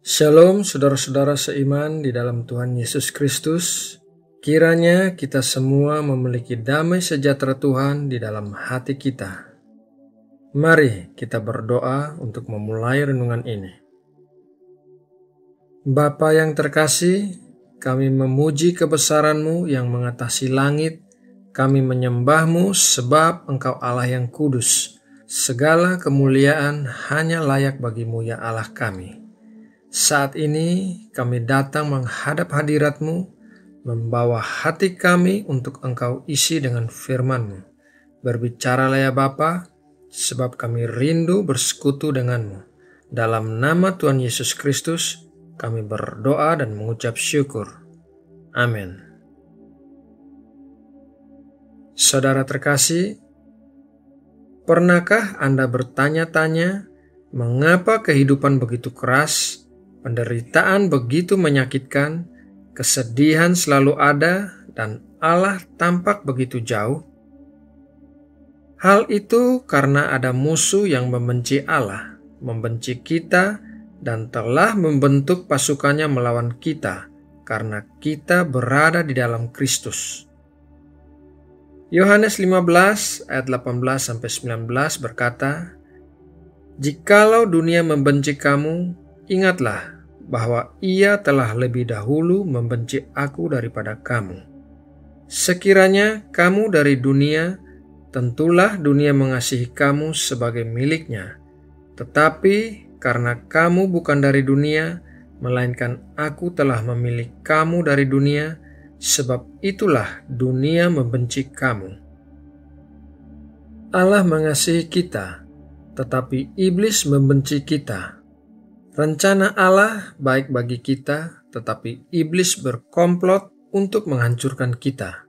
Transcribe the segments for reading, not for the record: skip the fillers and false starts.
Shalom saudara-saudara seiman di dalam Tuhan Yesus Kristus. Kiranya kita semua memiliki damai sejahtera Tuhan di dalam hati kita. Mari kita berdoa untuk memulai renungan ini. Bapa yang terkasih, kami memuji kebesaran-Mu yang mengatasi langit. Kami menyembah-Mu sebab Engkau Allah yang kudus. Segala kemuliaan hanya layak bagi-Mu ya Allah kami. Saat ini kami datang menghadap hadirat-Mu, membawa hati kami untuk Engkau isi dengan firman-Mu. Berbicaralah ya Bapa, sebab kami rindu bersekutu dengan-Mu. Dalam nama Tuhan Yesus Kristus, kami berdoa dan mengucap syukur. Amin. Saudara terkasih, pernahkah Anda bertanya-tanya, mengapa kehidupan begitu keras? Penderitaan begitu menyakitkan, kesedihan selalu ada, dan Allah tampak begitu jauh. Hal itu karena ada musuh yang membenci Allah, membenci kita, dan telah membentuk pasukannya melawan kita, karena kita berada di dalam Kristus. Yohanes 15 ayat 18-19 berkata, "Jikalau dunia membenci kamu, ingatlah bahwa ia telah lebih dahulu membenci aku daripada kamu. Sekiranya kamu dari dunia, tentulah dunia mengasihi kamu sebagai miliknya. Tetapi karena kamu bukan dari dunia, melainkan aku telah memilih kamu dari dunia, sebab itulah dunia membenci kamu." Allah mengasihi kita, tetapi iblis membenci kita. Rencana Allah baik bagi kita, tetapi iblis berkomplot untuk menghancurkan kita.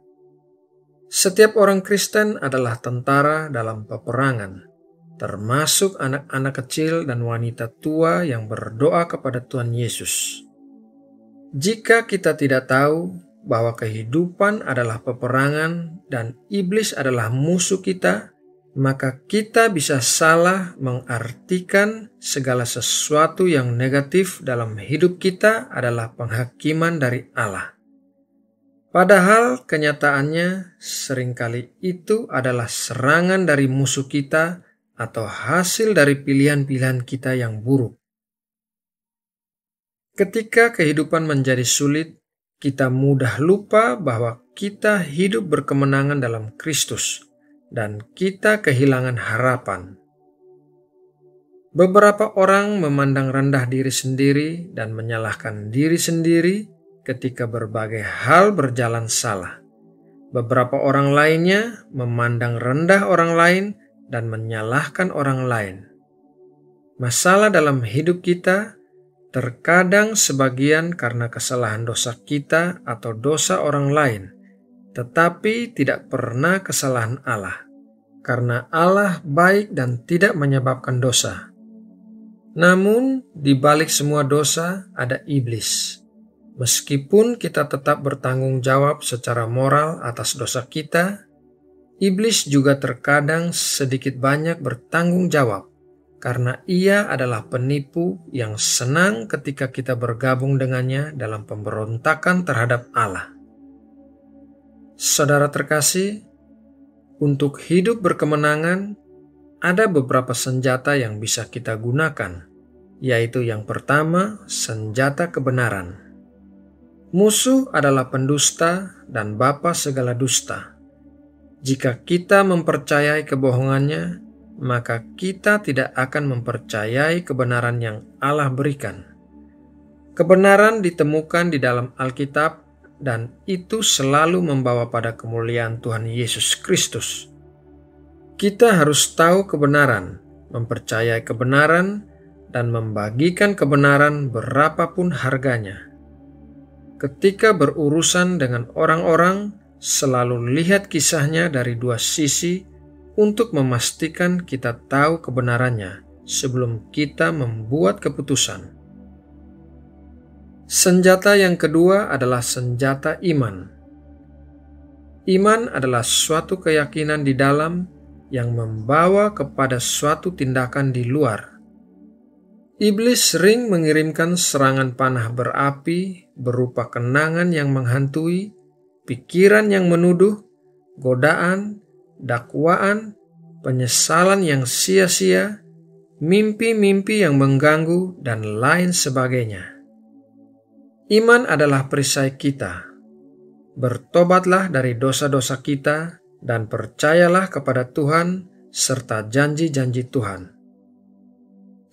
Setiap orang Kristen adalah tentara dalam peperangan, termasuk anak-anak kecil dan wanita tua yang berdoa kepada Tuhan Yesus. Jika kita tidak tahu bahwa kehidupan adalah peperangan dan iblis adalah musuh kita, maka kita bisa salah mengartikan segala sesuatu yang negatif dalam hidup kita adalah penghakiman dari Allah. Padahal kenyataannya seringkali itu adalah serangan dari musuh kita atau hasil dari pilihan-pilihan kita yang buruk. Ketika kehidupan menjadi sulit, kita mudah lupa bahwa kita hidup berkemenangan dalam Kristus, dan kita kehilangan harapan. Beberapa orang memandang rendah diri sendiri dan menyalahkan diri sendiri ketika berbagai hal berjalan salah. Beberapa orang lainnya memandang rendah orang lain dan menyalahkan orang lain. Masalah dalam hidup kita terkadang sebagian karena kesalahan dosa kita atau dosa orang lain, tetapi tidak pernah kesalahan Allah, karena Allah baik dan tidak menyebabkan dosa. Namun, di balik semua dosa ada iblis. Meskipun kita tetap bertanggung jawab secara moral atas dosa kita, iblis juga terkadang sedikit banyak bertanggung jawab, karena ia adalah penipu yang senang ketika kita bergabung dengannya dalam pemberontakan terhadap Allah. Saudara terkasih, untuk hidup berkemenangan, ada beberapa senjata yang bisa kita gunakan, yaitu yang pertama, senjata kebenaran. Musuh adalah pendusta dan bapa segala dusta. Jika kita mempercayai kebohongannya, maka kita tidak akan mempercayai kebenaran yang Allah berikan. Kebenaran ditemukan di dalam Alkitab, dan itu selalu membawa pada kemuliaan Tuhan Yesus Kristus. Kita harus tahu kebenaran, mempercayai kebenaran, dan membagikan kebenaran berapapun harganya. Ketika berurusan dengan orang-orang, selalu lihat kisahnya dari dua sisi untuk memastikan kita tahu kebenarannya sebelum kita membuat keputusan. Senjata yang kedua adalah senjata iman. Iman adalah suatu keyakinan di dalam yang membawa kepada suatu tindakan di luar. Iblis sering mengirimkan serangan panah berapi berupa kenangan yang menghantui, pikiran yang menuduh, godaan, dakwaan, penyesalan yang sia-sia, mimpi-mimpi yang mengganggu, dan lain sebagainya. Iman adalah perisai kita. Bertobatlah dari dosa-dosa kita dan percayalah kepada Tuhan serta janji-janji Tuhan.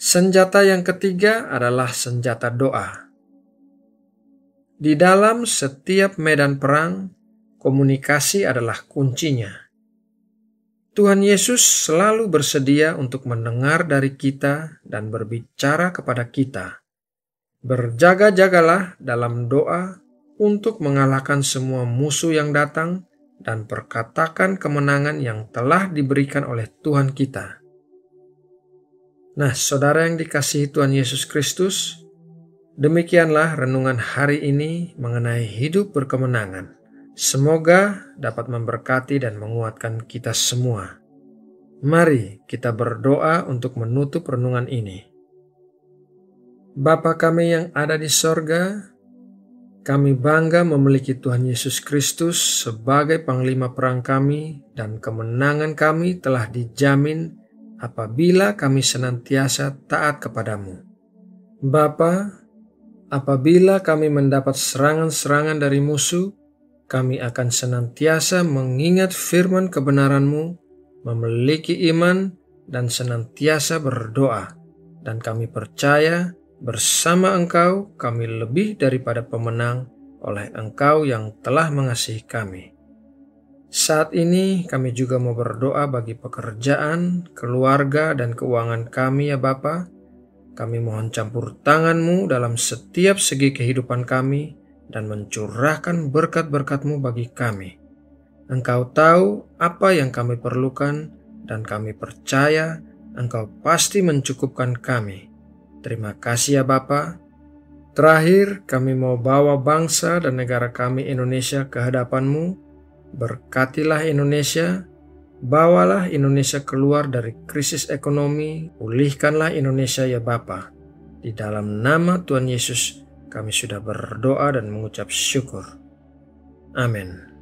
Senjata yang ketiga adalah senjata doa. Di dalam setiap medan perang, komunikasi adalah kuncinya. Tuhan Yesus selalu bersedia untuk mendengar dari kita dan berbicara kepada kita. Berjaga-jagalah dalam doa untuk mengalahkan semua musuh yang datang dan perkatakan kemenangan yang telah diberikan oleh Tuhan kita. Nah, saudara yang dikasihi Tuhan Yesus Kristus, demikianlah renungan hari ini mengenai hidup berkemenangan. Semoga dapat memberkati dan menguatkan kita semua. Mari kita berdoa untuk menutup renungan ini. Bapa kami yang ada di sorga, kami bangga memiliki Tuhan Yesus Kristus sebagai panglima perang kami, dan kemenangan kami telah dijamin apabila kami senantiasa taat kepadamu. Bapa, apabila kami mendapat serangan-serangan dari musuh, kami akan senantiasa mengingat firman kebenaran-Mu, memiliki iman, dan senantiasa berdoa. Dan kami percaya bersama Engkau kami lebih daripada pemenang oleh Engkau yang telah mengasihi kami. Saat ini kami juga mau berdoa bagi pekerjaan, keluarga, dan keuangan kami ya Bapa. Kami mohon campur tangan-Mu dalam setiap segi kehidupan kami dan mencurahkan berkat-berkat-Mu bagi kami. Engkau tahu apa yang kami perlukan dan kami percaya Engkau pasti mencukupkan kami. Terima kasih ya Bapa. Terakhir kami mau bawa bangsa dan negara kami Indonesia ke hadapan-Mu. Berkatilah Indonesia, bawalah Indonesia keluar dari krisis ekonomi, pulihkanlah Indonesia ya Bapa. Di dalam nama Tuhan Yesus kami sudah berdoa dan mengucap syukur. Amin.